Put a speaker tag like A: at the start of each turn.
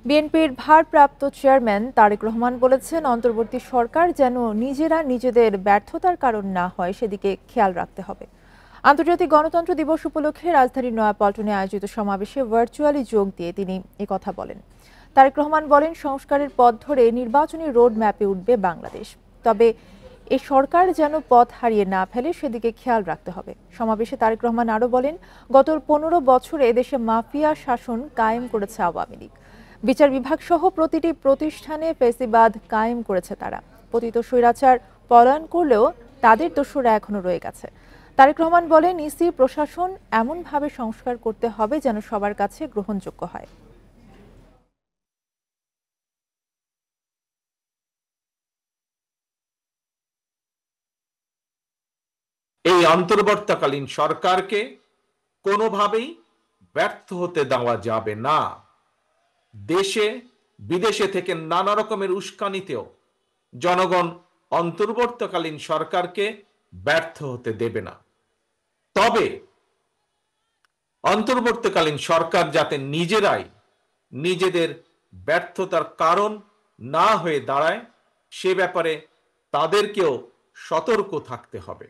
A: বিএনপির ভারপ্রাপ্ত চেয়ারম্যান তারেক রহমান বলেছেন, অন্তর্বর্তী সরকার যেন নিজেরা নিজেদের ব্যর্থতার কারণ না হয় সেদিকে খেয়াল রাখতে হবে। আন্তর্জাতিক গণতন্ত্র দিবস উপলক্ষে রাজধানীর নয়াপল্টনে আয়োজিত সমাবেশে ভার্চুয়ালি যোগ দিয়ে তিনি একথা বলেন। তারেক রহমান বলেন, সংস্কারের পথ ধরে নির্বাচনী রোড ম্যাপে উঠবে বাংলাদেশ। তবে এই সরকার যেন পথ হারিয়ে না ফেলে সেদিকে খেয়াল রাখতে হবে। সমাবেশে তারেক রহমান আরও বলেন, গত 15 বছরে এদেশে মাফিয়া শাসন কায়েম করেছে আওয়ামী লীগ। বিচার বিভাগ সহ প্রতিটি প্রতিষ্ঠানে ফ্যাসিবাদ কায়েম করেছে তারা। পতিত স্বৈরাচার পলায়ন করলেও তাদের দোসররা এখনো রয়ে গেছে। তারেক রহমান বলেন, ইসি প্রশাসন এমনভাবে সংস্কার করতে হবে যেন সবার কাছে গ্রহণযোগ্য হয়।
B: এই অন্তর্বর্তীকালীন সরকারকে কোনোভাবেই ব্যর্থ হতে দেওয়া যাবে না। দেশে বিদেশে থেকে নানা রকমের উস্কানিতেও জনগণ অন্তর্বর্তীকালীন সরকারকে ব্যর্থ হতে দেবে না। তবে অন্তর্বর্তীকালীন সরকার যাতে নিজেরাই নিজেদের ব্যর্থতার কারণ না হয়ে দাঁড়ায়, সে ব্যাপারে তাদেরকেও সতর্ক থাকতে হবে।